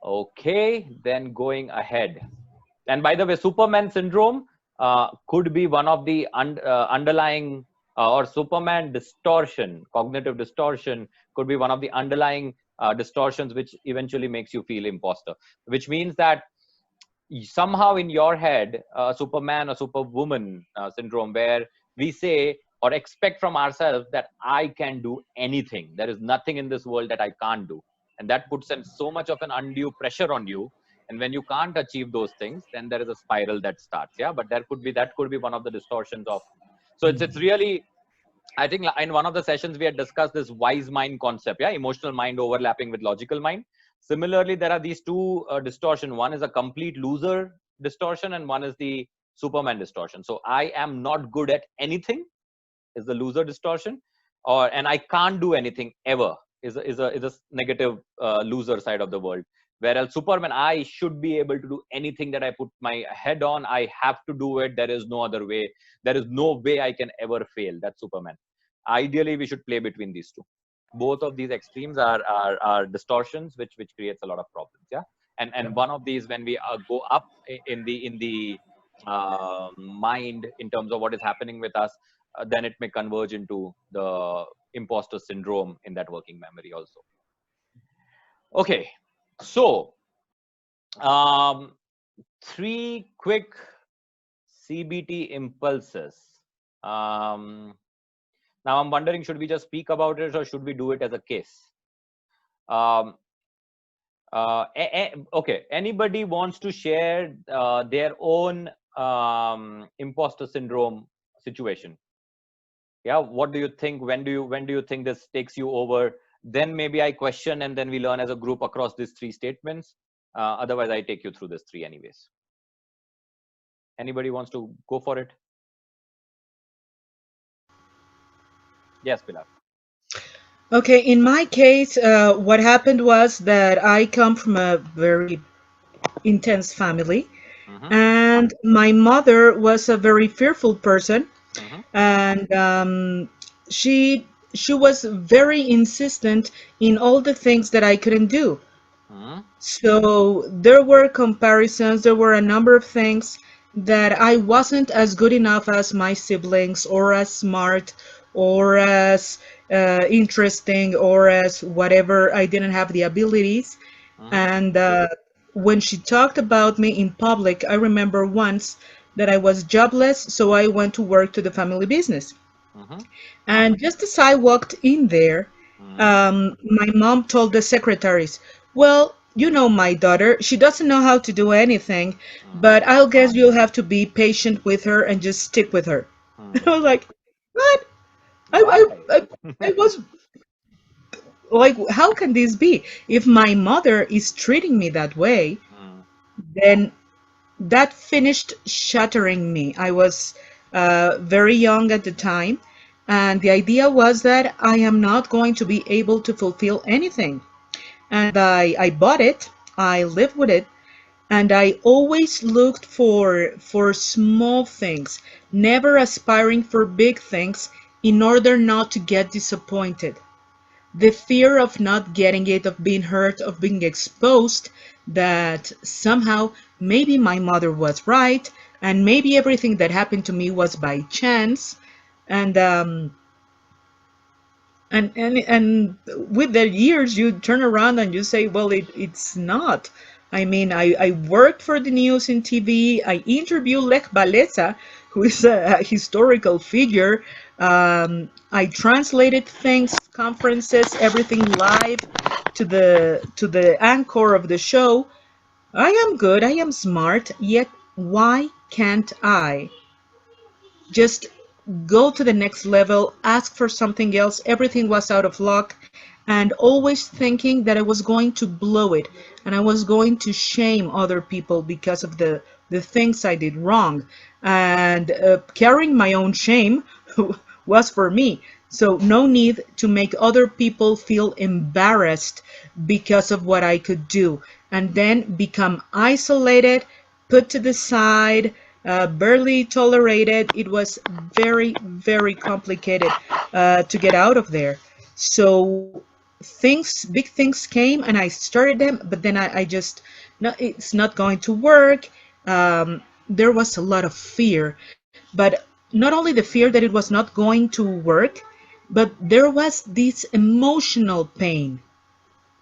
Okay, then going ahead. And by the way, Superman syndrome could be one of the underlying, or Superman distortion, cognitive distortion, could be one of the underlying distortions which eventually makes you feel imposter, which means that somehow in your head, Superman or Superwoman syndrome, where we say or expect from ourselves that I can do anything. There is nothing in this world that I can't do. And that puts in so much of an undue pressure on you. And when you can't achieve those things, then there is a spiral that starts. Yeah. But that could be one of the distortions of. So it's really, I think in one of the sessions we had discussed this wise mind concept, yeah, emotional mind overlapping with logical mind. Similarly, there are these two distortion. One is a complete loser distortion, and one is the Superman distortion. So I am not good at anything is the loser distortion, and I can't do anything ever is a negative loser side of the world. Whereas Superman, I should be able to do anything that I put my head on. I have to do it. There is no other way. There is no way I can ever fail. That's Superman. Ideally, we should play between these two. Both of these extremes are distortions, which creates a lot of problems. Yeah, and one of these, when we go up in the mind in terms of what is happening with us, then it may converge into the imposter syndrome in that working memory also. Okay, so three quick CBT impulses. Now I'm wondering, should we just speak about it or should we do it as a case? Okay, anybody wants to share their own imposter syndrome situation? Yeah, what do you think? When do you think this takes you over? Then maybe I question, and then we learn as a group across these three statements. Otherwise, I take you through this three anyways. Anybody wants to go for it? Yes, Pilar. Okay, in my case, what happened was that I come from a very intense family, Mm-hmm. and my mother was a very fearful person, Mm-hmm. and she she was very insistent in all the things that I couldn't do. Mm-hmm. So there were comparisons, there were a number of things that I wasn't as good enough as my siblings, or as smart, or as interesting, or as whatever. I didn't have the abilities. Mm-hmm. And when she talked about me in public, I remember once that I was jobless, so I went to work to the family business. Mm-hmm. And just as I walked in there, Mm-hmm. my mom told the secretaries, well, you know, my daughter, she doesn't know how to do anything, Mm-hmm. but I'll guess you'll have to be patient with her and just stick with her. And I Mm-hmm. was like, what? I, I, Why? I was like, how can this be? If my mother is treating me that way, Mm. then that finished shattering me. I was very young at the time, and the idea was that I am not going to be able to fulfill anything. And I bought it, I lived with it, and I always looked for small things, never aspiring for big things in order not to get disappointed. The fear of not getting it, of being hurt, of being exposed, that somehow maybe my mother was right, and maybe everything that happened to me was by chance, and and with the years you turn around and you say, well, it's not. I mean, I worked for the news in TV. I interviewed Lech Walesa, who is a historical figure. I translated things, conferences, everything live to the anchor of the show. I am good, I am smart, yet why can't I just go to the next level, ask for something else? Everything was out of luck, and always thinking that I was going to blow it and I was going to shame other people because of the things I did wrong. And carrying my own shame was for me. So, no need to make other people feel embarrassed because of what I could do, and then become isolated, put to the side, barely tolerated. It was very, very complicated to get out of there. So big things came, and I started them, but then I just, no, it's not going to work. There was a lot of fear, but not only the fear that it was not going to work, but there was this emotional pain,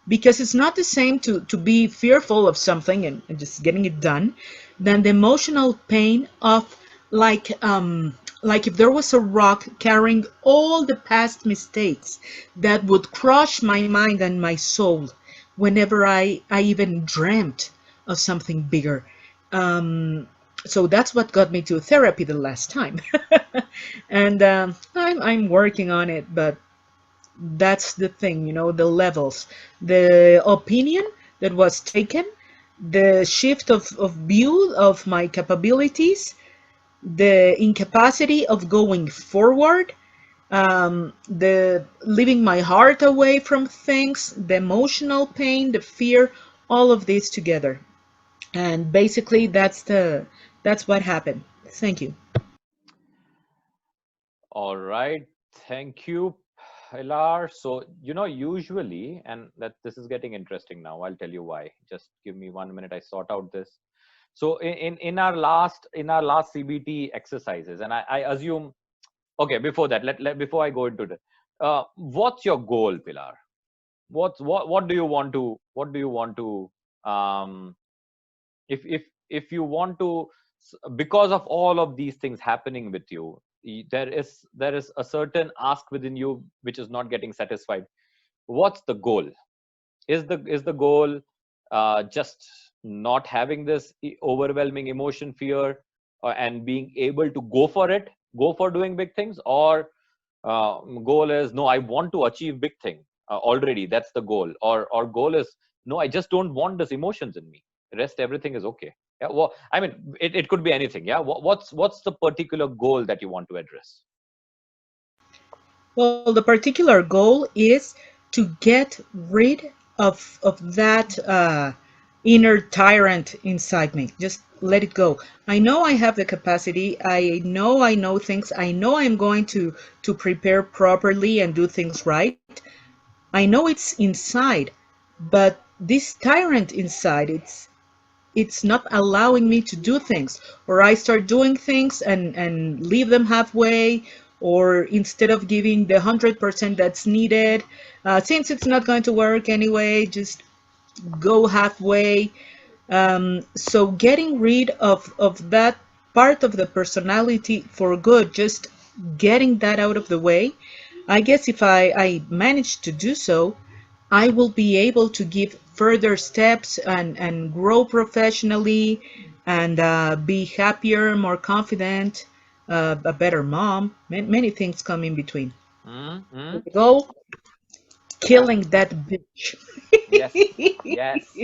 because it's not the same to be fearful of something and just getting it done than the emotional pain of, like if there was a rock carrying all the past mistakes that would crush my mind and my soul whenever I even dreamt of something bigger. So that's what got me to therapy the last time. And I'm working on it, but that's the thing, the levels, the opinion that was taken, the shift of view of my capabilities, the incapacity of going forward, the leaving my heart away from things, the emotional pain, the fear, all of this together. And basically that's what happened. Thank you. All right. Thank you, Pilar. So, usually, and that this is getting interesting now. I'll tell you why. Just give me 1 minute. I sort out this. So, in our last CBT exercises, and I assume, okay, before that, before I go into that, what's your goal, Pilar? What do you want to, um, if you want to, because of all of these things happening with you, there is a certain ask within you which is not getting satisfied. What's the goal? Is the goal just not having this overwhelming emotion, fear, and being able to go for doing big things? Or goal is, no, I want to achieve big thing already, that's the goal? Or goal is, no, I just don't want this emotions in me, rest everything is okay? Yeah, well, I mean, it could be anything. Yeah, what's the particular goal that you want to address? Well, the particular goal is to get rid of that inner tyrant inside me. Just let it go. I know I have the capacity. I know things. I know I'm going to prepare properly and do things right. I know it's inside, but this tyrant inside, it's not allowing me to do things, or I start doing things and leave them halfway, or instead of giving the 100% that's needed, since it's not going to work anyway, just go halfway. So getting rid of that part of the personality for good, just getting that out of the way. I guess if I manage to do so, I will be able to give further steps and grow professionally, and be happier, more confident, a better mom. Many things come in between. Mm-hmm. The goal, killing that bitch. Yes, yes.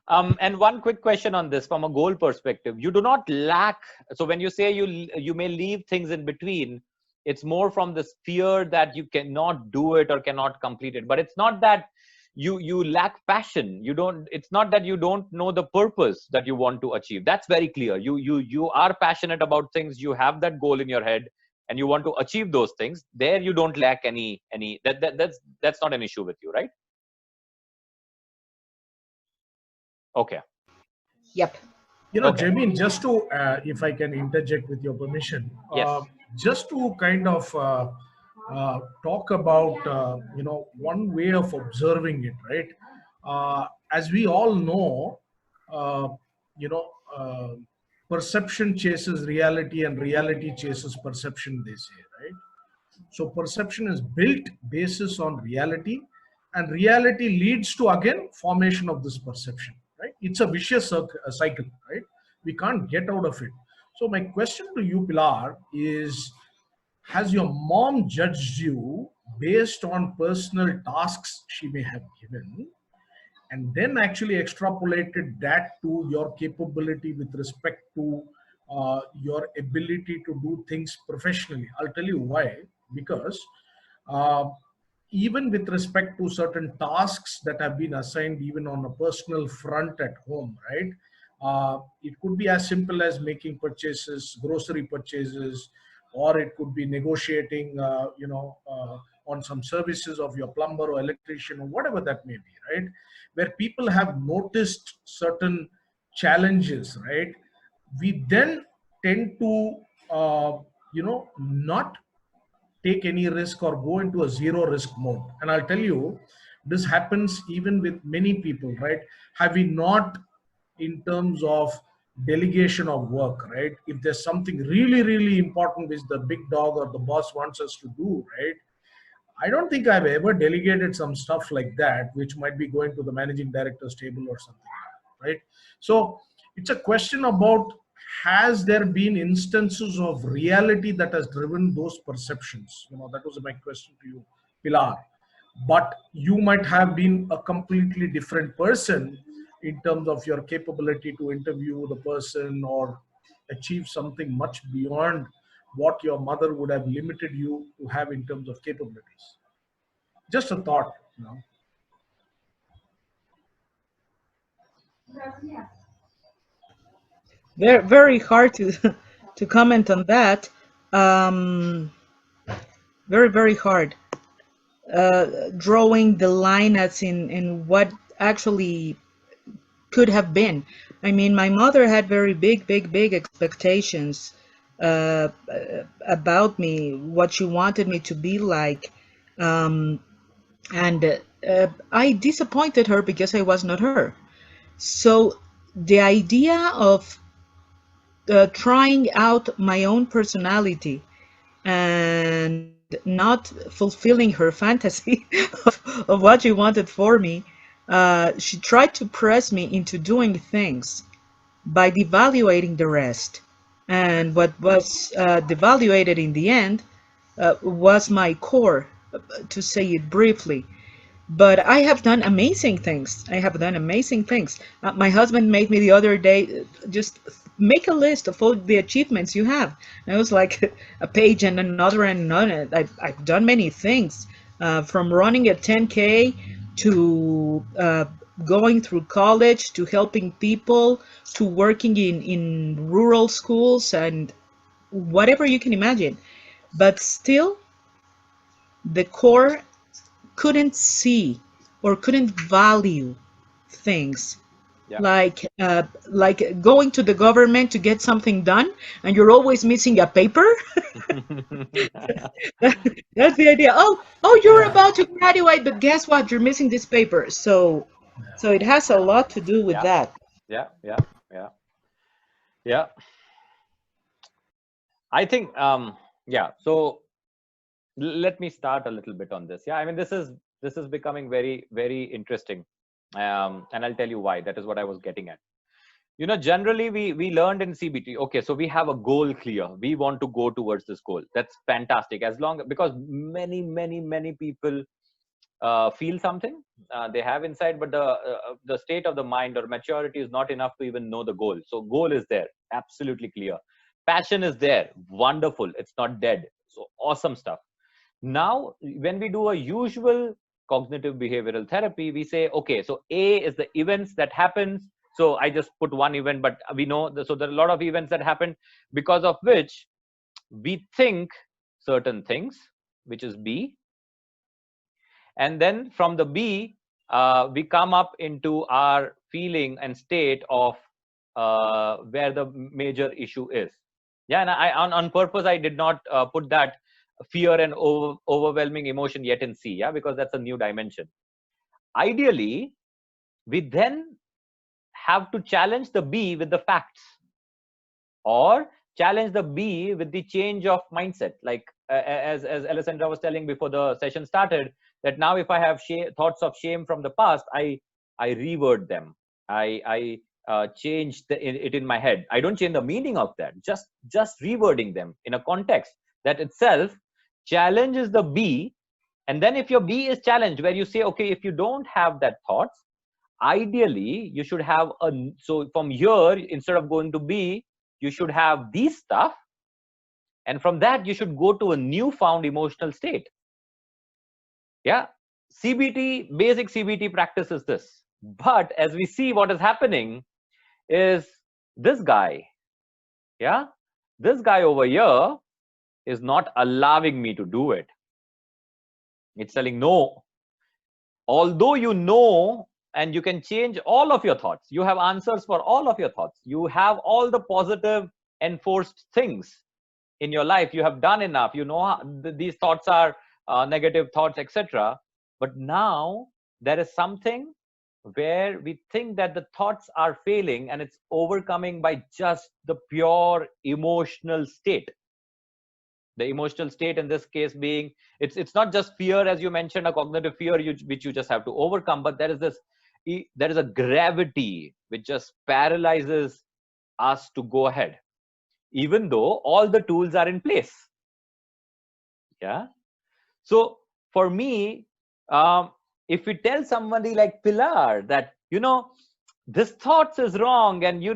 And one quick question on this from a goal perspective. You do not lack. So when you say you may leave things in between, it's more from this fear that you cannot do it or cannot complete it. But it's not that you lack passion. You don't. It's not that you don't know the purpose that you want to achieve. That's very clear. You are passionate about things. You have that goal in your head, and you want to achieve those things. There you don't lack any. That's not an issue with you, right? Okay. Yep. Okay. Jemin, just to, if I can interject with your permission, Yes. just to kind of talk about, one way of observing it, right? As we all know, uh, you know, uh, perception chases reality and reality chases perception, they say, right? So perception is built basis on reality, and reality leads to again formation of this perception. Right? It's a vicious cycle. Right? We can't get out of it. So my question to you, Pilar, is: has your mom judged you based on personal tasks she may have given, and then actually extrapolated that to your capability with respect to your ability to do things professionally? I'll tell you why. Because uh, even with respect to certain tasks that have been assigned, even on a personal front at home, right? It could be as simple as making purchases, grocery purchases, or it could be negotiating, on some services of your plumber or electrician or whatever that may be, right? Where people have noticed certain challenges, right? We then tend to, not take any risk or go into a zero risk mode. And I'll tell you, this happens even with many people, right? Have we not, in terms of delegation of work, right? If there's something really, really important which the big dog or the boss wants us to do, right? I don't think I've ever delegated some stuff like that, which might be going to the managing director's table or something, right? So it's a question about, has there been instances of reality that has driven those perceptions? That was my question to you, Pilar. But you might have been a completely different person in terms of your capability to interview the person or achieve something much beyond what your mother would have limited you to have in terms of capabilities. Just a thought. Very, very hard to to comment on that. Um, very, very hard. Drawing the line as in what actually could have been. I mean, my mother had very big, big, big expectations about me, what she wanted me to be like. Um, and I disappointed her because I was not her. So the idea of trying out my own personality and not fulfilling her fantasy of what she wanted for me, she tried to press me into doing things by devaluating the rest. And what was devaluated in the end was my core, to say it briefly. But I have done amazing things. I have done amazing things. My husband made me the other day just make a list of all the achievements you have. And it was like a page and another and another. I've done many things, from running a 10K to going through college to helping people to working in rural schools and whatever you can imagine. But still, the core couldn't see or couldn't value things Yeah. like going to the government to get something done and you're always missing a paper. That's the idea. Oh, you're Yeah. about to graduate, but guess what, you're missing this paper. So it has a lot to do with Yeah. that. Yeah. Yeah. Yeah. Yeah. I think, yeah. So let me start a little bit on this. Yeah. I mean, this is becoming very, very interesting. And I'll tell you why. That is what I was getting at. Generally we learned in CBT, okay, so we have a goal clear. We want to go towards this goal. That's fantastic. As long, because many people feel something they have inside, but the state of the mind or maturity is not enough to even know the goal. So goal is there, absolutely clear. Passion is there, wonderful, it's not dead. So awesome stuff. Now when we do a usual cognitive behavioral therapy, we say, okay, so A is the events that happens. So I just put one event, but we know so there are a lot of events that happen because of which we think certain things, which is B. And then from the B, we come up into our feeling and state of where the major issue is. Yeah, and I on purpose I did not put that fear and overwhelming emotion yet in C, yeah, because that's a new dimension. Ideally, we then have to challenge the B with the facts, or challenge the B with the change of mindset. Like as Alessandra was telling before the session started, that now if I have thoughts of shame from the past, I reword them. I change it in my head. I don't change the meaning of that. Just rewording them in a context that itself challenges the B. And then if your B is challenged, where you say, okay, if you don't have that thoughts, ideally you should have so from here, instead of going to B, you should have these stuff, and from that you should go to a newfound emotional state. Yeah, CBT, basic CBT practice is this. But as we see, what is happening is this guy, yeah, this guy over here is not allowing me to do it. It's telling no. Although you know, and you can change all of your thoughts, you have answers for all of your thoughts, you have all the positive enforced things in your life, you have done enough, you know these thoughts are negative thoughts, etc. But now there is something where we think that the thoughts are failing, and it's overcoming by just the pure emotional state. The emotional state in this case being, it's not just fear, as you mentioned, a cognitive fear which you just have to overcome, but there is a gravity which just paralyzes us to go ahead, even though all the tools are in place. Yeah. So for me, if we tell somebody like Pilar that, this thoughts is wrong, and you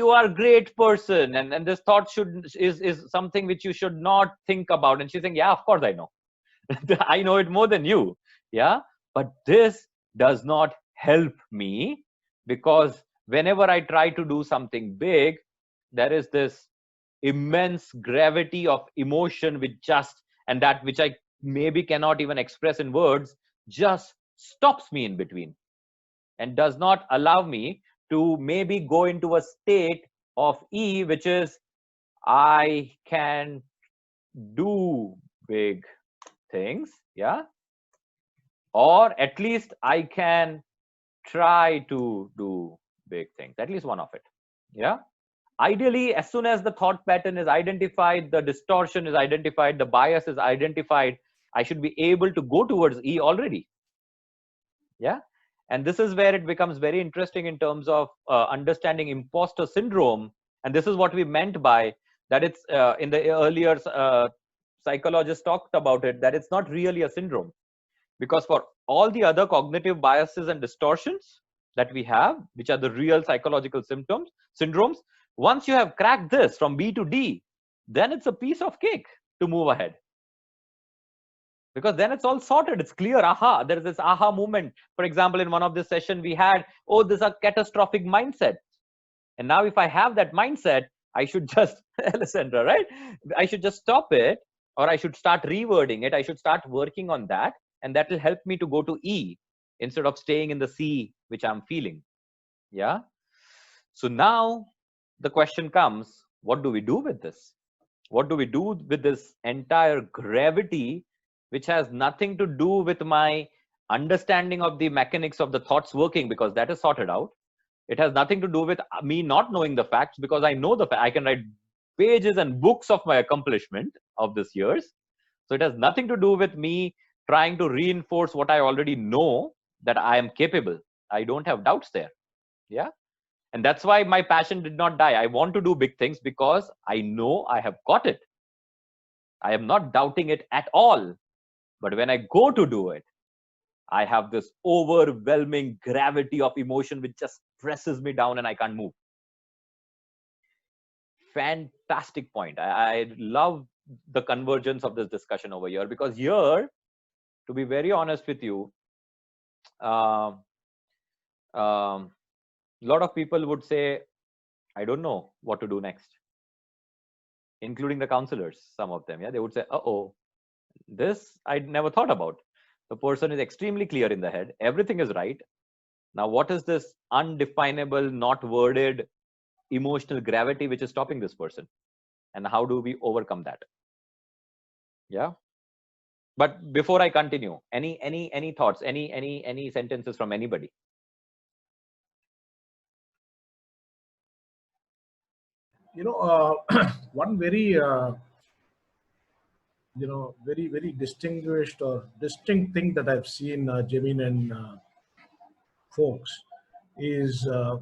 are a great person, and this thought is something which you should not think about, and she's saying, yeah, of course I know. I know it more than you. Yeah. But this does not help me, because whenever I try to do something big, there is this immense gravity of emotion and that which I maybe cannot even express in words, just stops me in between and does not allow me to maybe go into a state of E, which is, I can do big things. Yeah. Or at least I can try to do big things, at least one of it. Yeah. Ideally, as soon as the thought pattern is identified, the distortion is identified, the bias is identified, I should be able to go towards E already. Yeah. And this is where it becomes very interesting in terms of understanding imposter syndrome. And this is what we meant by that. It's in the earlier psychologists talked about it, that it's not really a syndrome, because for all the other cognitive biases and distortions that we have, which are the real psychological syndromes, once you have cracked this from B to D, then it's a piece of cake to move ahead. Because then it's all sorted, it's clear, aha, there is this aha moment. For example, in one of this session we had, oh, this is a catastrophic mindset. And now if I have that mindset, I should just, Alessandra, right? I should just stop it, or I should start rewording it. I should start working on that. And that will help me to go to E instead of staying in the C, which I'm feeling. Yeah. So now the question comes, what do we do with this? What do we do with this entire gravity, which has nothing to do with my understanding of the mechanics of the thoughts working, because that is sorted out. It has nothing to do with me not knowing the facts, because I know the fact. I can write pages and books of my accomplishment of this years. So it has nothing to do with me trying to reinforce what I already know, that I am capable. I don't have doubts there. Yeah. And that's why my passion did not die. I want to do big things because I know I have got it. I am not doubting it at all. But when I go to do it, I have this overwhelming gravity of emotion which just presses me down and I can't move. Fantastic point. I love the convergence of this discussion over here, because here, to be very honest with you, a lot of people would say, I don't know what to do next, including the counselors, some of them. Yeah, they would say, uh-oh, this I never thought about. The person is extremely clear in the head. Everything is right. Now, what is this undefinable, not worded emotional gravity which is stopping this person? And how do we overcome that? Yeah. But before I continue, any thoughts, any sentences from anybody? One very very, very distinguished or distinct thing that I've seen Jemin and folks is a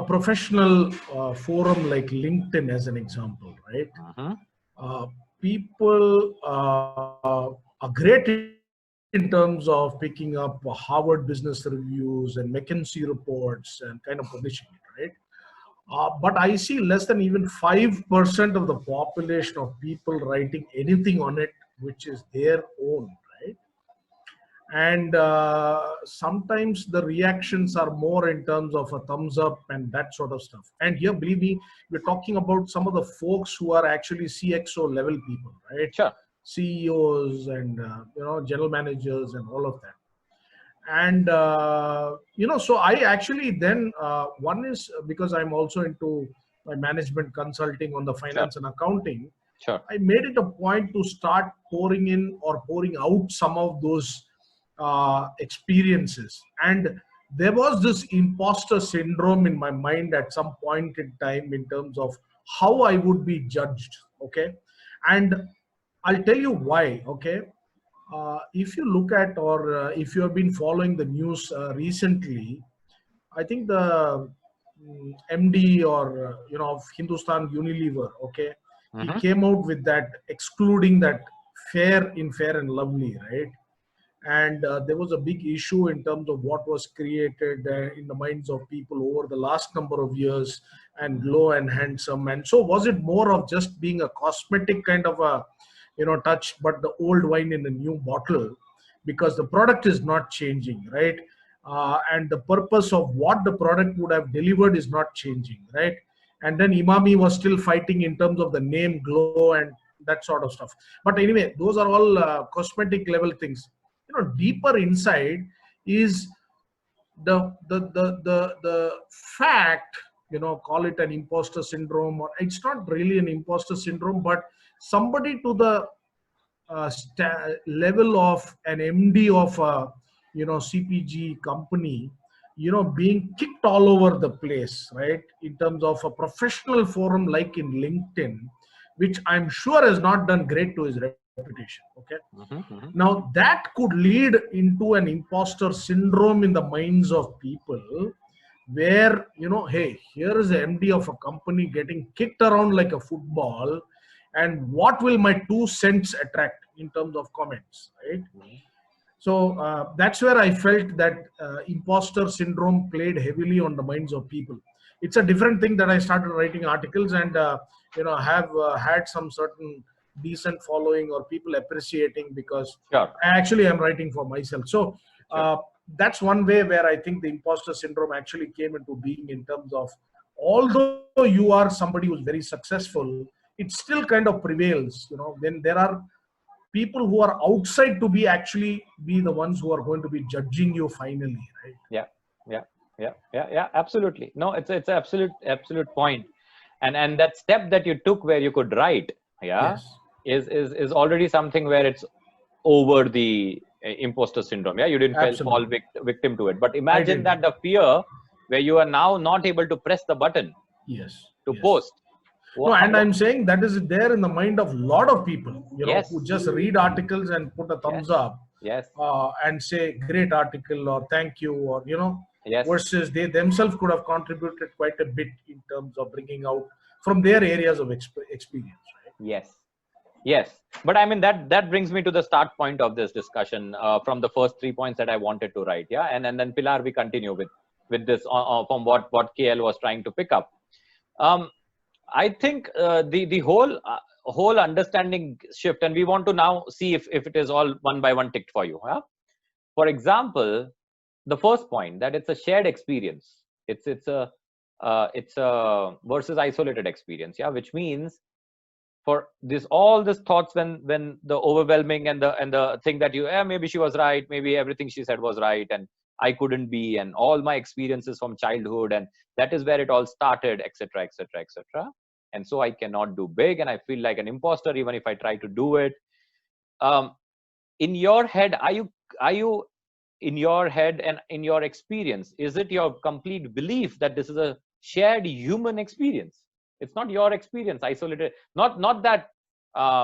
professional forum like LinkedIn as an example, right? People are great in terms of picking up Harvard Business Reviews and McKinsey reports and kind of publishing it, right? But I see less than even 5% of the population of people writing anything on it, which is their own, right? And sometimes the reactions are more in terms of a thumbs up and that sort of stuff. And here, believe me, we're talking about some of the folks who are actually CXO level people, right? Sure. CEOs and general managers and all of that. And so I actually then one is because I'm also into my management consulting on the Sure. finance and accounting. Sure. I made it a point to start pouring in or pouring out some of those experiences. And there was this imposter syndrome in my mind at some point in time in terms of how I would be judged. Okay. And I'll tell you why. Okay. If you look at, or if you have been following the news recently, I think the MD or of Hindustan Unilever, okay, he Mm-hmm. came out with that excluding that fair in Fair and Lovely, right? And there was a big issue in terms of what was created in the minds of people over the last number of years, and glow and handsome. And so was it more of just being a cosmetic kind of a touch, but the old wine in a new bottle, because the product is not changing, right? And the purpose of what the product would have delivered is not changing, right? And then Imami was still fighting in terms of the name glow and that sort of stuff. But anyway, those are all cosmetic level things. Deeper inside is the fact, call it an imposter syndrome, or it's not really an imposter syndrome, but somebody to the level of an MD of a CPG company, being kicked all over the place, right? In terms of a professional forum like in LinkedIn, which I'm sure has not done great to his reputation. Okay. Mm-hmm. Mm-hmm. Now that could lead into an imposter syndrome in the minds of people, where hey, here is the MD of a company getting kicked around like a football, and what will my 2 cents attract in terms of comments, right? Mm-hmm. So that's where I felt that imposter syndrome played heavily on the minds of people. It's a different thing that I started writing articles and have had some certain decent following or people appreciating, because Sure. I actually am writing for myself. So that's one way where I think the imposter syndrome actually came into being, in terms of, although you are somebody who's very successful, it still kind of prevails, when there are people who are outside to be actually be the ones who are going to be judging you finally, right? Yeah, absolutely. No, it's an absolute point. And that step that you took where you could write, Yes. is already something where it's over the imposter syndrome. You didn't fall Absolutely. victim to it. But imagine didn't. that the fear where you are now not able to press the button Yes. to Yes. post. No, and I'm saying that is there in the mind of a lot of people, Yes. who just read articles and put a thumbs up, Yes. and say great article or thank you, or Yes. versus they themselves could have contributed quite a bit in terms of bringing out from their areas of experience, right? Yes. But I mean, that brings me to the start point of this discussion, from the first 3 points that I wanted to write. And then Pilar, we continue with this from what KL was trying to pick up. I think the whole understanding shift, and we want to now see if it is all one by one ticked for you. For example, the first point, that it's a shared experience. It's a versus isolated experience. Which means, for all these thoughts, when the overwhelming and the thing that maybe she was right, maybe everything she said was right, and I couldn't be, and all my experiences from childhood, and that is where it all started, etc., etc., etc. And so I cannot do big, and I feel like an imposter even if I try to do it. In your head, are you in your head and in your experience, is it your complete belief that this is a shared human experience? It's not your experience isolated. Not that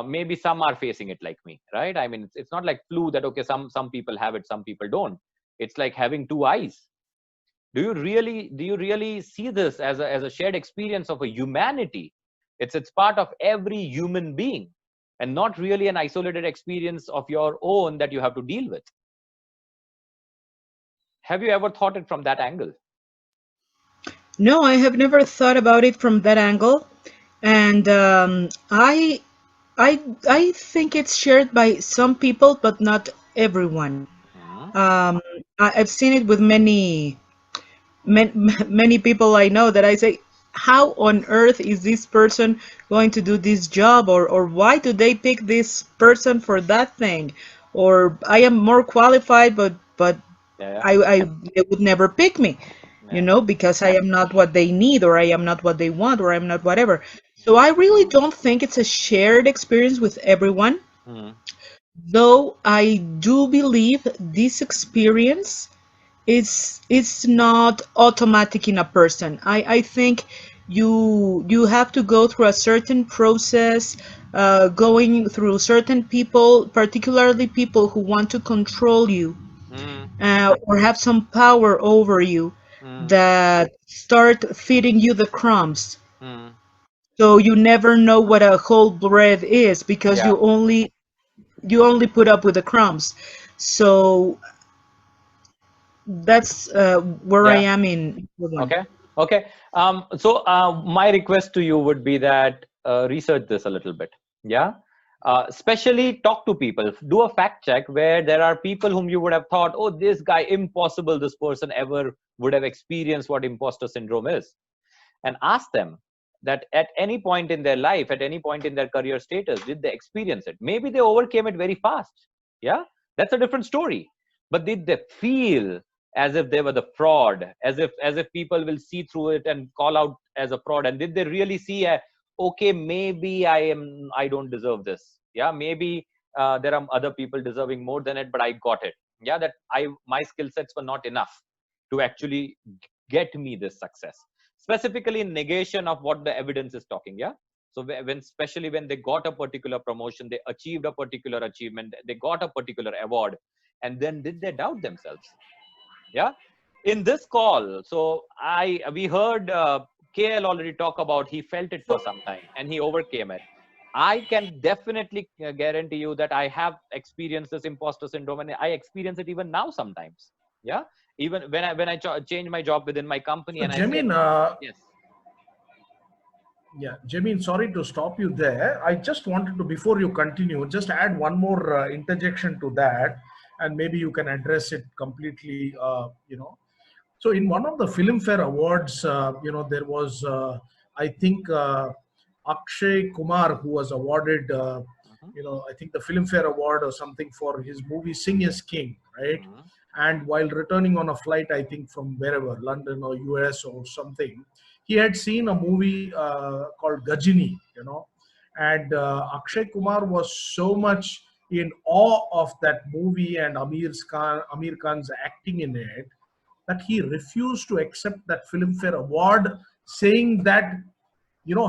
maybe some are facing it like me, right? I mean, it's not like flu that okay, some people have it, some people don't. It's like having two eyes. Do you really see this as a shared experience of a humanity? It's part of every human being, and not really an isolated experience of your own that you have to deal with. Have you ever thought it from that angle? No, I have never thought about it from that angle, and I think it's shared by some people, but not everyone. I've seen it with many people I know that I say, how on earth is this person going to do this job, or why do they pick this person for that thing, or I am more qualified, but Yeah, I they would never pick me, yeah, because I am not what they need, or I am not what they want, or I'm not whatever. So yeah. I really don't think it's a shared experience with everyone, Mm, though I do believe this experience it's not automatic in a person. I think you have to go through a certain process, going through certain people, particularly people who want to control you, mm, or have some power over you, mm, that start feeding you the crumbs. mm. So you never know what a whole bread is, because Yeah, you only put up with the crumbs. So that's where I yeah. am in one. Okay. Okay. So my request to you would be that research this a little bit. Yeah. Especially talk to people. Do a fact check where there are people whom you would have thought, oh, this guy, impossible, this person ever would have experienced what imposter syndrome is. And ask them that at any point in their life, at any point in their career status, did they experience it? Maybe they overcame it very fast. Yeah. That's a different story. But did they feel as if they were the fraud, as if people will see through it and call out as a fraud? And did they really see okay, maybe I don't deserve this? Yeah, maybe there are other people deserving more than it, but I got it. Yeah, that my skill sets were not enough to actually get me this success, specifically in negation of what the evidence is talking. Yeah. So when, especially when they got a particular promotion, they achieved a particular achievement, they got a particular award, and then did they doubt themselves? Yeah. In this call, so we heard KL already talk about he felt it for some time and he overcame it. I can definitely guarantee you that I have experienced this imposter syndrome, and I experience it even now sometimes. Yeah. Even when I change my job within my company So, and I say Jemin, yes. yeah, Jemin, sorry to stop you there. I just wanted to, before you continue, just add one more interjection to that, and maybe you can address it completely. So in one of the Filmfare Awards, there was, I think, Akshay Kumar, who was awarded, Mhm, I think the Filmfare Award or something for his movie Sing is King, right? mhm, And while returning on a flight, I think from wherever, London or US or something, he had seen a movie called Gajini, and Akshay Kumar was so much in awe of that movie and Amir Khan's acting in it, that he refused to accept that Filmfare Award, saying that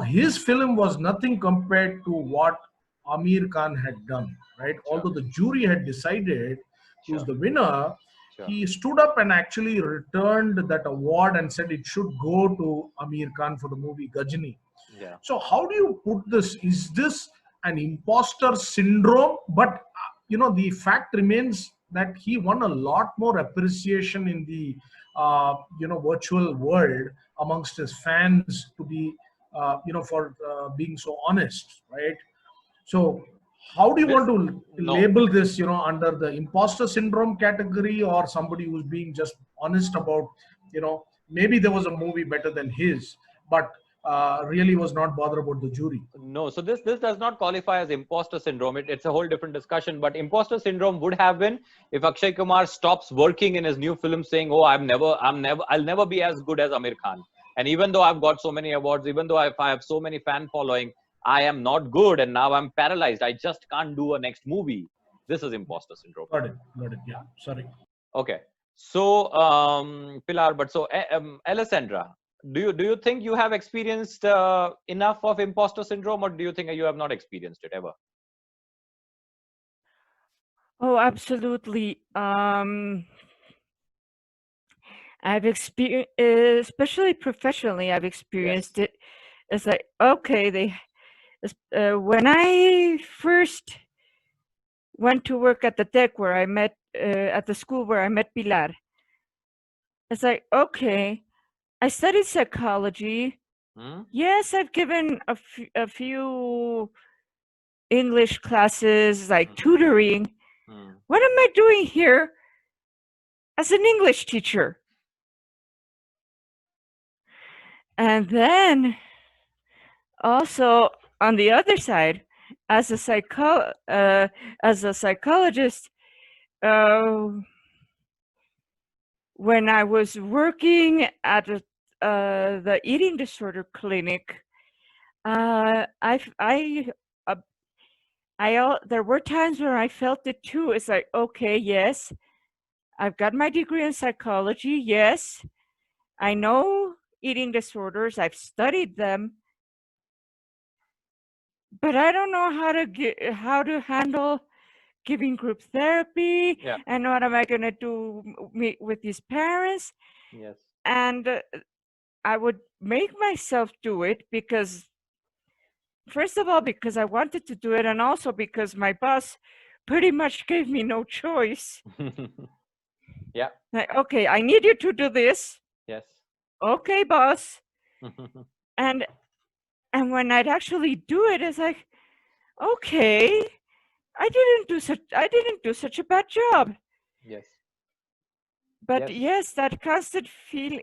his film was nothing compared to what Amir Khan had done. Right? sure, Although the jury had decided who's sure, the winner, sure. he stood up and actually returned that award and said it should go to Amir Khan for the movie Gajini. Yeah, So how do you put this? Is this an imposter syndrome? But the fact remains that he won a lot more appreciation in the virtual world amongst his fans, to be for being so honest, right? So how do you this want to no. label this, under the imposter syndrome category, or somebody who's being just honest about, maybe there was a movie better than his, but really was not bothered about the jury. No, so this does not qualify as imposter syndrome. It's a whole different discussion. But imposter syndrome would have been if Akshay Kumar stops working in his new film, saying, "Oh, I'll never be as good as Amir Khan." And even though I've got so many awards, even though I have so many fan following, I am not good, and now I'm paralyzed. I just can't do a next movie. This is imposter syndrome. Got it. Yeah, Yeah. sorry. Okay. So, Pilar, but so Alessandra, do you think you have experienced enough of imposter syndrome, or do you think you have not experienced it ever? Oh, absolutely. I've experienced, especially professionally, I've Yes. experienced it. It's like, okay, when I first went to work at the tech where I met, at the school where I met Pilar, it's like, okay, I studied psychology. Hmm? Yes, I've given a few English classes, like Hmm. tutoring. Hmm. What am I doing here as an English teacher? And then also on the other side, as a psychologist, when I was working at the eating disorder clinic, there were times where I felt it too. It's like, okay, yes, I've got my degree in psychology. Yes, I know eating disorders. I've studied them, but I don't know how to handle giving group therapy. Yeah. And what am I going to do with these parents? Yes. And I would make myself do it because, first of all, because I wanted to do it, and also because my boss pretty much gave me no choice. Yeah. Like, okay, I need you to do this. Yes. Okay, boss. And when I'd actually do it, it's like, okay, I didn't do such a bad job. Yes. But yes, that constant feeling,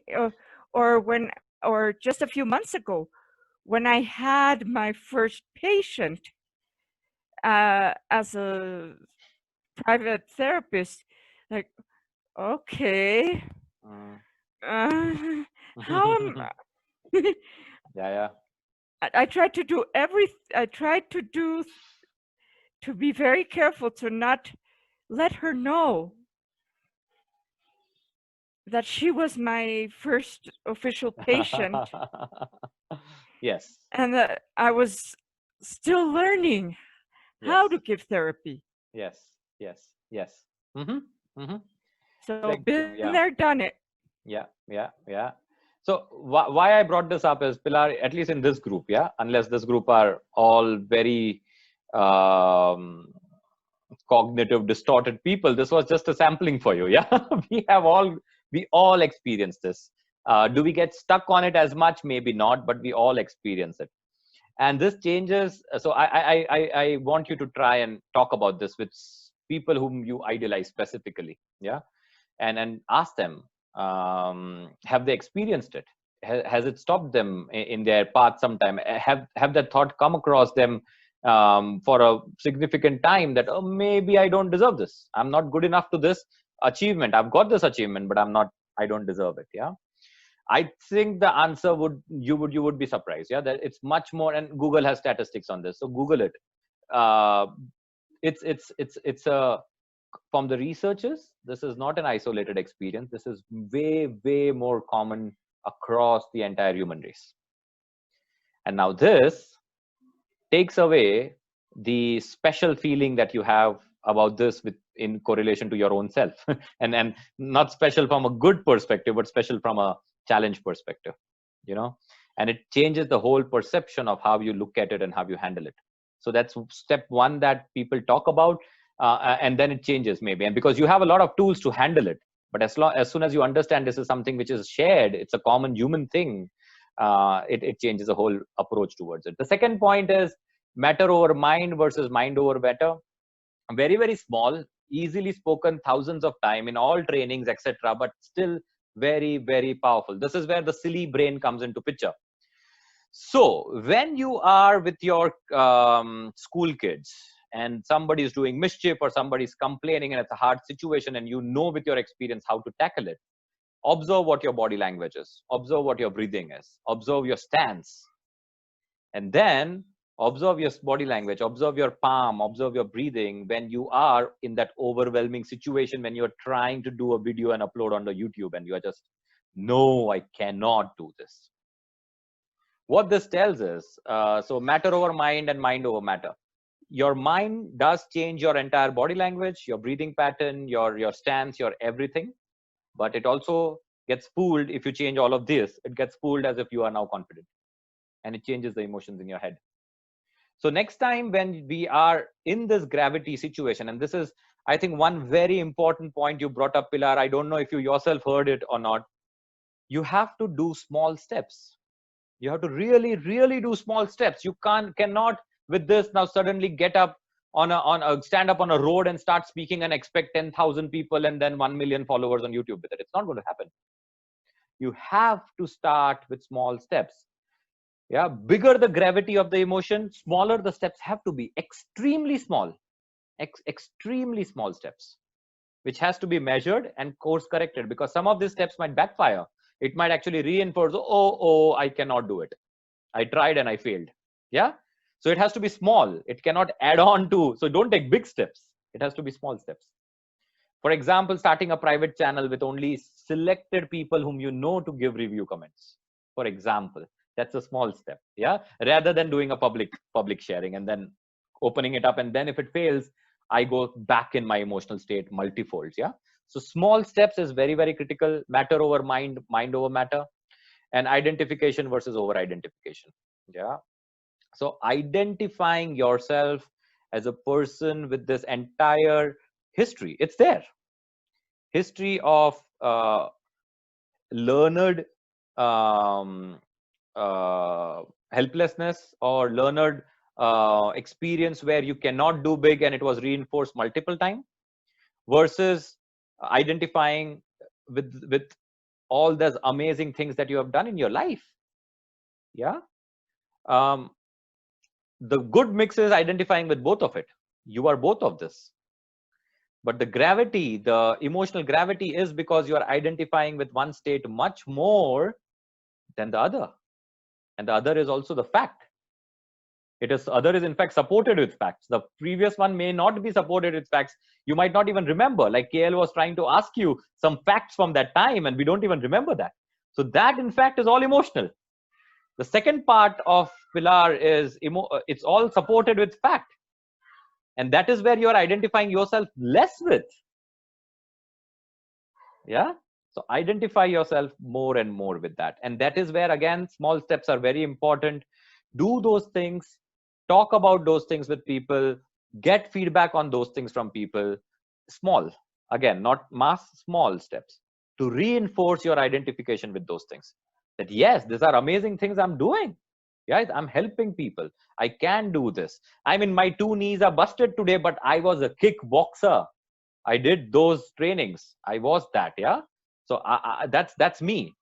or just a few months ago, when I had my first patient as a private therapist, like, okay, how am Yeah. I tried to do to be very careful to not let her know that she was my first official patient. Yes. And that I was still learning how to give therapy. Yes. So been there, done it. Yeah. So why I brought this up is, Pilar, at least in this group, unless this group are all very cognitive distorted people, this was just a sampling for you. we all experience this. Do we get stuck on it as much? Maybe not, but we all experience it. And this changes. So I want you to try and talk about this with people whom you idealize specifically, and ask them, have they experienced it? Has it stopped them in their path sometime? Have that thought come across them for a significant time, that, oh, maybe I don't deserve this. I'm not good enough to this achievement. I've got this achievement, but I don't deserve it. I think the answer you would be surprised. That it's much more, and Google has statistics on this, so Google it. It's a, from the researchers, this is not an isolated experience. This is way more common across the entire human race. And now this takes away the special feeling that you have about this in correlation to your own self. and not special from a good perspective, but special from a challenge perspective, and it changes the whole perception of how you look at it and how you handle it. So that's step one that people talk about, and then it changes maybe, and because you have a lot of tools to handle it, but as soon as you understand this is something which is shared, it's a common human thing, it changes the whole approach towards it. The second point is matter over mind versus mind over matter. Very small, easily spoken thousands of times in all trainings, etc., but still very powerful. This is where the silly brain comes into picture. So when you are with your school kids and somebody is doing mischief or somebody is complaining and it's a hard situation, and with your experience how to tackle it, observe what your body language is, observe what your breathing is, observe your stance, and then observe your body language, observe your palm, observe your breathing when you are in that overwhelming situation, when you're trying to do a video and upload on the YouTube and you are just, no, I cannot do this. What this tells is, so matter over mind and mind over matter. Your mind does change your entire body language, your breathing pattern, your stance, your everything, but it also gets fooled. If you change all of this, it gets fooled as if you are now confident, and it changes the emotions in your head. So next time when we are in this gravity situation, and this is, I think, one very important point you brought up, Pilar, I don't know if you yourself heard it or not, you have to do small steps. You have to really do small steps. You cannot with this now suddenly get up stand up on a road and start speaking and expect 10,000 people and then 1 million followers on YouTube with it. It's not going to happen. You have to start with small steps. Yeah, bigger the gravity of the emotion, smaller the steps have to be. Extremely small, extremely small steps, which has to be measured and course corrected, because some of these steps might backfire. It might actually reinforce, oh, I cannot do it. I tried and I failed. Yeah. So it has to be small. It cannot add on to, so don't take big steps. It has to be small steps. For example, starting a private channel with only selected people whom you know to give review comments. For example, that's a small step. Yeah. Rather than doing a public sharing and then opening it up. And then if it fails, I go back in my emotional state multifolds. Yeah. So small steps is very, very critical. Matter over mind, mind over matter, and identification versus over identification. Yeah. So identifying yourself as a person with this entire history, it's there. History of learned helplessness, or learned experience where you cannot do big and it was reinforced multiple times, versus identifying with all those amazing things that you have done in your life. Yeah. The good mix is identifying with both of it. You are both of this. But the gravity, the emotional gravity, is because you are identifying with one state much more than the other. And the other is also the fact. Other is in fact supported with facts. The previous one may not be supported with facts. You might not even remember. Like KL was trying to ask you some facts from that time, and we don't even remember that. So that in fact is all emotional. The second part of Pilar is it's all supported with fact. And that is where you are identifying yourself less with. Yeah. So identify yourself more and more with that. And that is where, again, small steps are very important. Do those things, talk about those things with people, get feedback on those things from people. Small, again, not mass, small steps to reinforce your identification with those things. That yes, these are amazing things I'm doing. Yeah, I'm helping people. I can do this. I mean, my 2 knees are busted today, but I was a kickboxer. I did those trainings. I was that. Yeah. So that's me,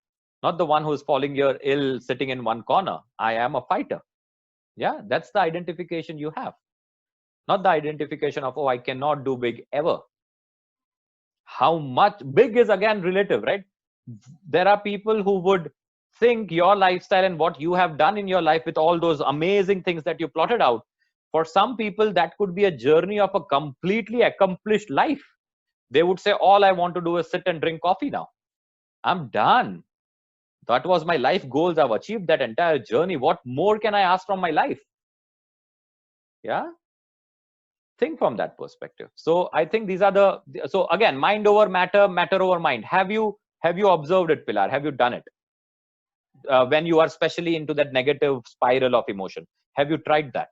not the one who's falling here ill, sitting in one corner. I am a fighter. Yeah. That's the identification you have, not the identification of, oh, I cannot do big ever. How much big is again relative, right? There are people who would think your lifestyle and what you have done in your life with all those amazing things that you plotted out. For some people, that could be a journey of a completely accomplished life. They would say, all I want to do is sit and drink coffee now. I'm done. That was my life goals. I've achieved that entire journey. What more can I ask from my life? Yeah. Think from that perspective. So I think these are so again, mind over matter, matter over mind. Have you observed it, Pilar? Have you done it? When you are especially into that negative spiral of emotion, have you tried that?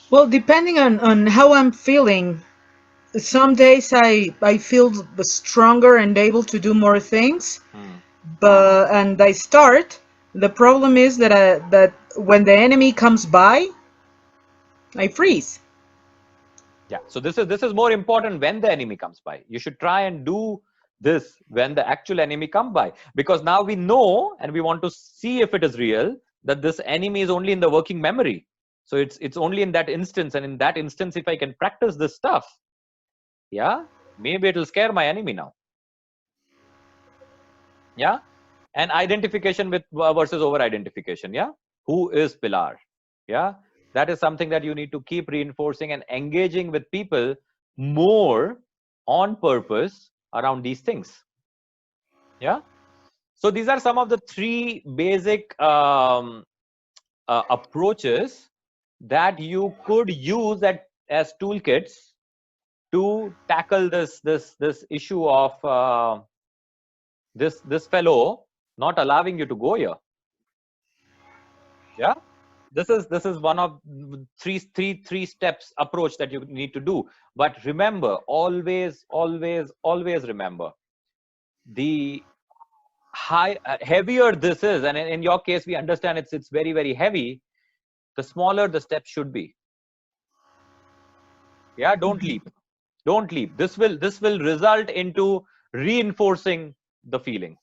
Well, depending on how I'm feeling, some days I feel stronger and able to do more things, and I start. The problem is that when the enemy comes by, I freeze. Yeah. So this is more important when the enemy comes by. You should try and do this when the actual enemy comes by, because now we know and we want to see if it is real, that this enemy is only in the working memory. So it's only in that instance, and in that instance, if I can practice this stuff, yeah, maybe it will scare my enemy now. Yeah. And identification with versus over identification. Yeah. Who is Pilar? Yeah. That is something that you need to keep reinforcing and engaging with people more on purpose around these things. Yeah. So these are some of the 3 basic approaches that you could use as toolkits to tackle this issue of this fellow not allowing you to go here. Yeah. This is one of three steps approach that you need to do. But remember, always remember, the heavier this is, and in your case we understand it's very, very heavy, the smaller the steps should be. Yeah. Don't leap. Don't leap. This will result into reinforcing the feeling,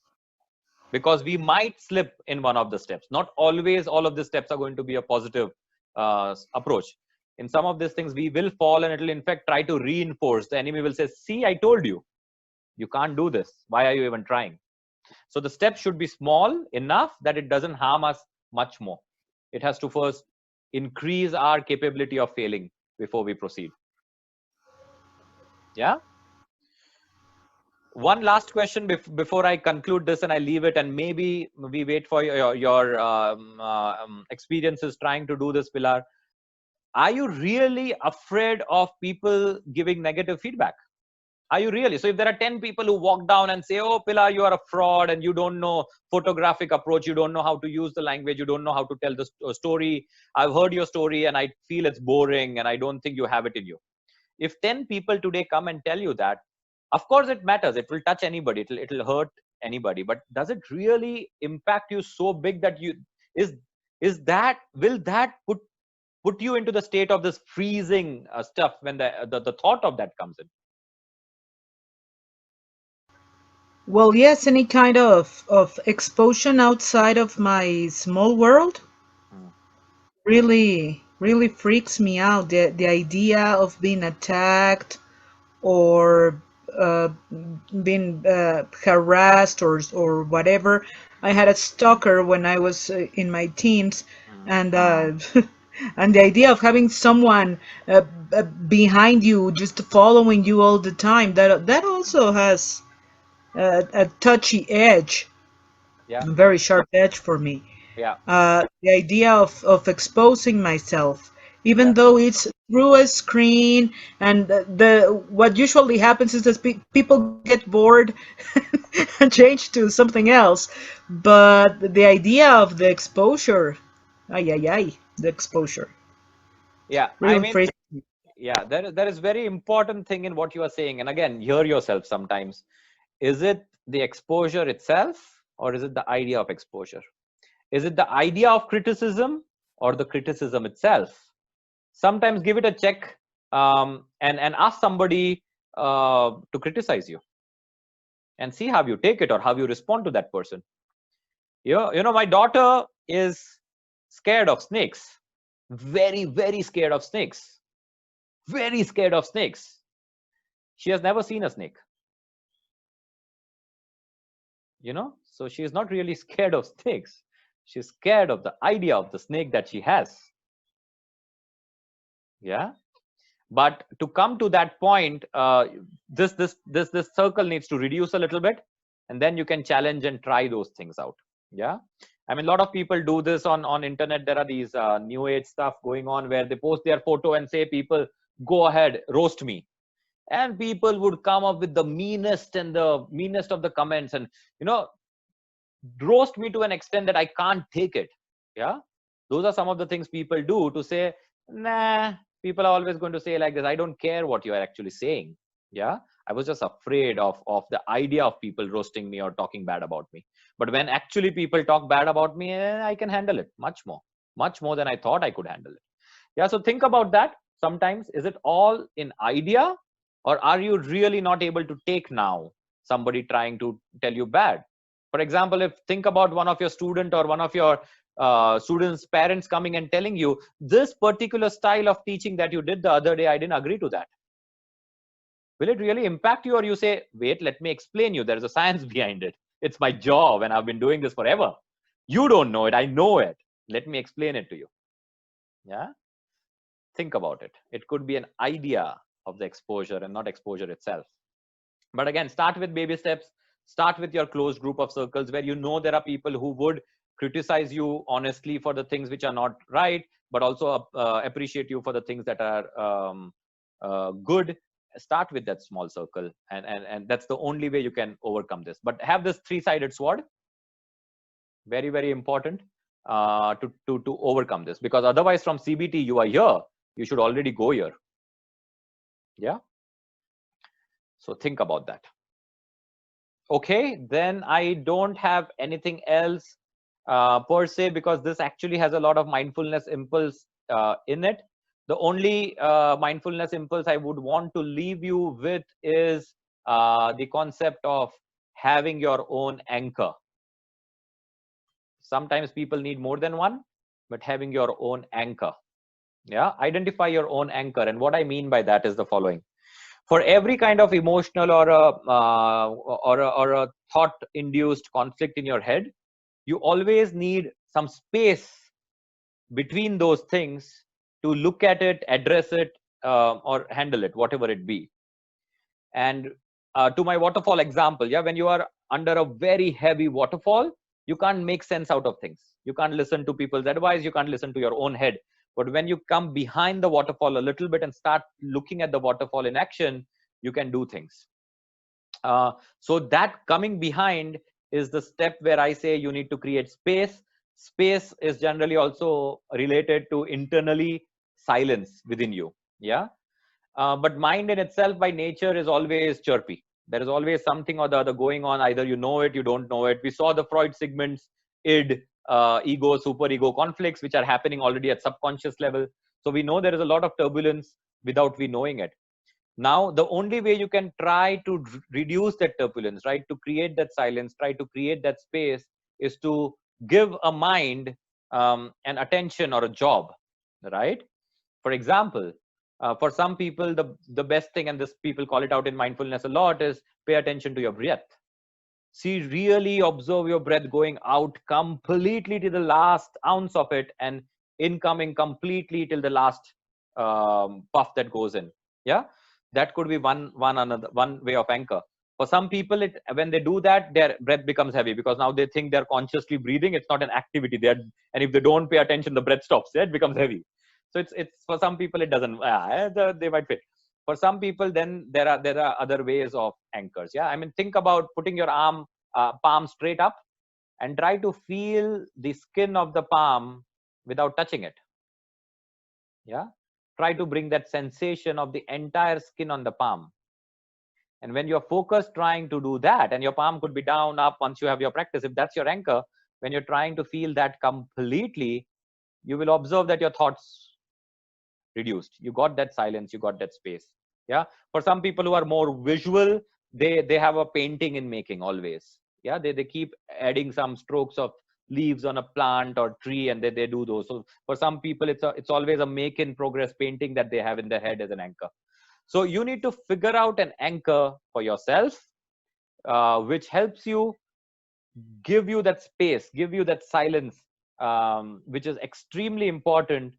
because we might slip in one of the steps. Not always all of the steps are going to be a positive approach. In some of these things we will fall, and it will in fact try to reinforce. The enemy will say, see, I told you, you can't do this, why are you even trying? So the step should be small enough that it doesn't harm us much more. It has to first increase our capability of failing before we proceed. Yeah. One last question before I conclude this and I leave it, and maybe we wait for your experiences trying to do this, Pilar. Are you really afraid of people giving negative feedback? Are you really? So if there are 10 people who walk down and say, oh, Pilar, you are a fraud and you don't know photographic approach, you don't know how to use the language, you don't know how to tell the story, I've heard your story and I feel it's boring and I don't think you have it in you. If 10 people today come and tell you that, of course it matters, it will touch anybody, it'll hurt anybody, but does it really impact you so big that you will that put you into the state of this freezing stuff when the thought of that comes in? Well, yes, any kind of exposure outside of my small world really freaks me out. The idea of being attacked or being harassed or whatever. I had a stalker when I was in my teens, and and the idea of having someone behind you just following you all the time, that also has a touchy edge, Yeah. a very sharp edge for me. Yeah. The idea of exposing myself, even Yeah. though it's through a screen, and the what usually happens is that people get bored and change to something else. But the idea of the exposure, the exposure Yeah. I really mean, frees. yeah, there is very important thing in what you are saying. And again, hear yourself sometimes. Is it the exposure itself, or is it the idea of exposure? Is it the idea of criticism or the criticism itself? Sometimes give it a check, and ask somebody to criticize you and see how you take it or how you respond to that person. You know, my daughter is scared of snakes, very, very scared of snakes, very scared of snakes. She has never seen a snake, you know, so she is not really scared of snakes. She's scared of the idea of the snake that she has. Yeah. But to come to that point, this circle needs to reduce a little bit, and then you can challenge and try those things out. Yeah. I mean, a lot of people do this on internet. There are these new age stuff going on where they post their photo and say, people, go ahead, roast me. And people would come up with the meanest of the comments, and, you know, roast me to an extent that I can't take it. Yeah. Those are some of the things people do to say, nah, people are always going to say like this, I don't care what you are actually saying. Yeah. I was just afraid of the idea of people roasting me or talking bad about me. But when actually people talk bad about me, I can handle it much more than I thought I could handle it. Yeah. So think about that. Sometimes, is it all in idea, or are you really not able to take now somebody trying to tell you bad? For example, if think about one of your student or one of your students' parents coming and telling you, this particular style of teaching that you did the other day, I didn't agree to that. Will it really impact you, or you say, wait, let me explain you, there's a science behind it, it's my job and I've been doing this forever, you don't know it, I know it, let me explain it to you. Yeah. Think about it. It could be an idea of the exposure and not exposure itself. But again, start with baby steps. Start with your closed group of circles where you know there are people who would criticize you honestly for the things which are not right, but also appreciate you for the things that are good. Start with that small circle, and that's the only way you can overcome this. But have this three-sided sword. Very, very important to overcome this, because otherwise from CBT you are here. You should already go here. Yeah. So think about that. Okay, then I don't have anything else per se, because this actually has a lot of mindfulness impulse in it. The only mindfulness impulse I would want to leave you with is the concept of having your own anchor. Sometimes people need more than one, but having your own anchor. Yeah, identify your own anchor. And what I mean by that is the following. For every kind of emotional or a thought-induced conflict in your head, you always need some space between those things to look at it, address it, or handle it, whatever it be. And to my waterfall example, yeah, when you are under a very heavy waterfall, you can't make sense out of things. You can't listen to people's advice. You can't listen to your own head. But when you come behind the waterfall a little bit and start looking at the waterfall in action, you can do things. So that coming behind is the step where I say you need to create space. Space is generally also related to internally silence within you. Yeah. But mind in itself by nature is always chirpy. There is always something or the other going on. Either you know it, you don't know it. We saw the Freud segments, id, ego, superego conflicts, which are happening already at subconscious level. So we know there is a lot of turbulence without we knowing it. Now, the only way you can try to reduce that turbulence, right, to create that silence, try to create that space, is to give a mind an attention or a job, right? For example, for some people, the best thing, and this people call it out in mindfulness a lot, is pay attention to your breath. See, really observe your breath going out completely to the last ounce of it and incoming completely till the last puff that goes in. Yeah, that could be one way of anchor. For some people, when they do that, their breath becomes heavy because now they think they're consciously breathing. It's not an activity. And if they don't pay attention, the breath stops. It becomes heavy. So it's for some people it doesn't. They might fit. For some people, then there are other ways of anchors. Yeah, I mean, think about putting your palm straight up and try to feel the skin of the palm without touching it. Yeah, try to bring that sensation of the entire skin on the palm. And when you're focused trying to do that, and your palm could be down, up, once you have your practice, if that's your anchor, when you're trying to feel that completely, you will observe that your thoughts reduced. You got that silence, you got that space. Yeah, for some people who are more visual, they have a painting in making always. Yeah, they keep adding some strokes of leaves on a plant or tree, and they do those. So for some people, it's always a make in progress painting that they have in their head as an anchor. So you need to figure out an anchor for yourself, which helps you, give you that space, give you that silence, which is extremely important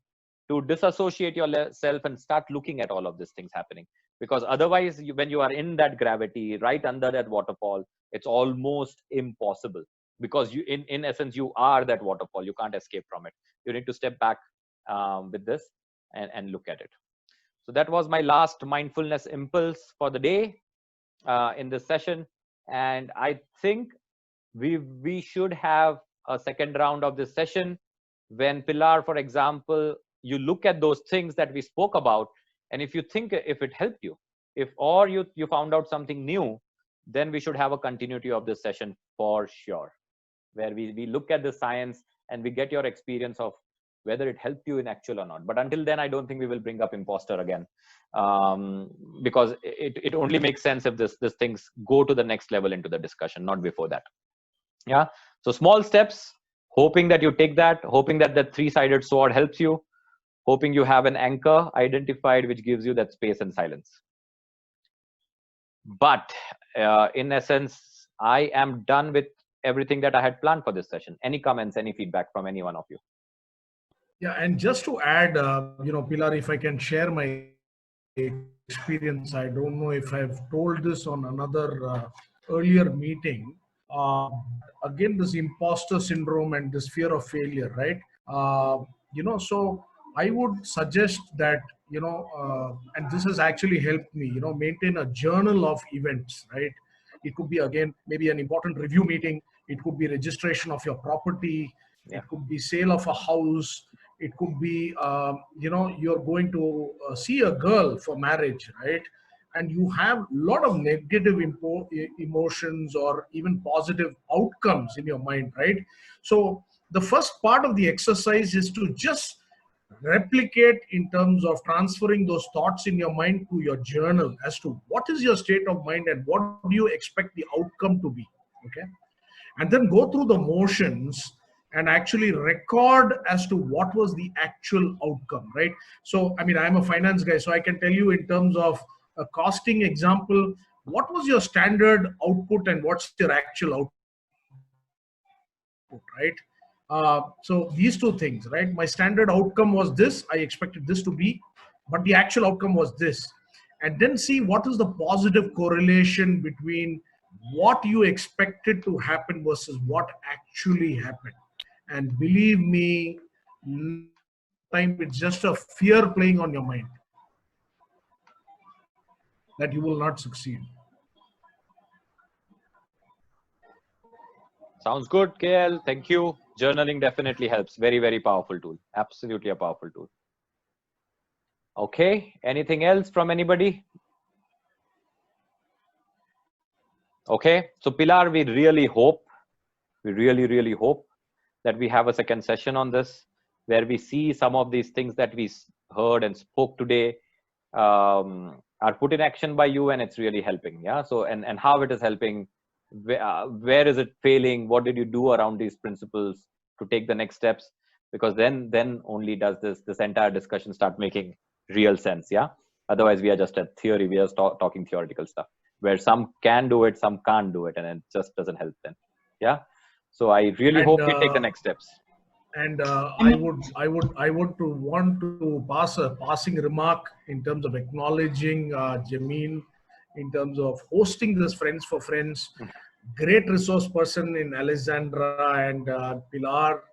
to disassociate yourself and start looking at all of these things happening. Because otherwise, when you are in that gravity, right under that waterfall, it's almost impossible. Because you, in essence, you are that waterfall. You can't escape from it. You need to step back with this and look at it. So that was my last mindfulness impulse for the day in this session. And I think we should have a second round of this session when, Pilar, for example, you look at those things that we spoke about, and if you think if it helped you, or you found out something new, then we should have a continuity of this session for sure, where we look at the science and we get your experience of whether it helped you in actual or not. But until then, I don't think we will bring up imposter again, because it only makes sense if this things go to the next level into the discussion, not before that. Yeah, so small steps, hoping that you take that, hoping that the three-sided sword helps you, hoping you have an anchor identified which gives you that space and silence. But in essence, I am done with everything that I had planned for this session. Any comments, any feedback from any one of you? Yeah, and just to add, Pilar, if I can share my experience, I don't know if I've told this on another earlier meeting. Again, this imposter syndrome and this fear of failure, right? So I would suggest that, and this has actually helped me, maintain a journal of events, right? It could be, again, maybe an important review meeting. It could be registration of your property. Yeah. It could be sale of a house. It could be, you're going to see a girl for marriage, right? And you have a lot of negative emotions or even positive outcomes in your mind, right? So the first part of the exercise is to just replicate in terms of transferring those thoughts in your mind to your journal as to what is your state of mind and what do you expect the outcome to be. Okay. And then go through the motions and actually record as to what was the actual outcome, right? So, I mean, I'm a finance guy, so I can tell you in terms of a costing example, what was your standard output and what's your actual output, right? So these two things, right? My standard outcome was this, I expected this to be, but the actual outcome was this. And then see what is the positive correlation between what you expected to happen versus what actually happened. And believe me, time it's just a fear playing on your mind that you will not succeed. Sounds good, KL. Thank you. Journaling definitely helps. Very, very powerful tool. Absolutely a powerful tool. Okay. Anything else from anybody? Okay. So Pilar, we really hope, we really hope that we have a second session on this, where we see some of these things that we heard and spoke today are put in action by you, and it's really helping. Yeah. So, and how it is helping, where is it failing? What did you do around these principles to take the next steps? Because then only does this entire discussion start making real sense. Yeah. Otherwise, we are just at theory. We are just talking theoretical stuff, where some can do it, some can't do it, and it just doesn't help them. Yeah. So I really hope we take the next steps. And I would want to pass a passing remark in terms of acknowledging Jemin in terms of hosting this Friends for Friends. Great resource person in Alessandra and Pilar.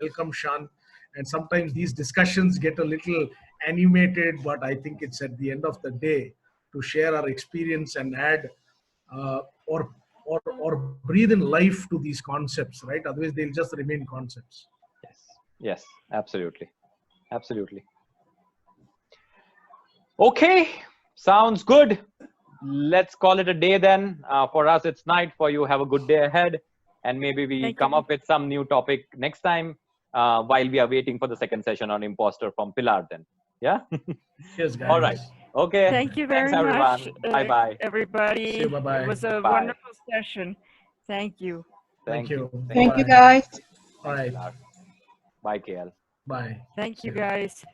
Welcome, Shan. And sometimes these discussions get a little animated, but I think it's at the end of the day to share our experience and add or breathe in life to these concepts, right? Otherwise, they'll just remain concepts. Yes, absolutely. Okay, sounds good. Let's call it a day then. For us, it's night. For you, have a good day ahead. And maybe we come up with some new topic next time while we are waiting for the second session on imposter from Pilar then. Yeah? Cheers, guys. All right. Okay. Thank you very much. Bye-bye. Everybody. See you, bye-bye. It was a wonderful session. Thank you. Thank you. Thank you, guys. Bye. Bye, KL. Bye. Thank you, guys.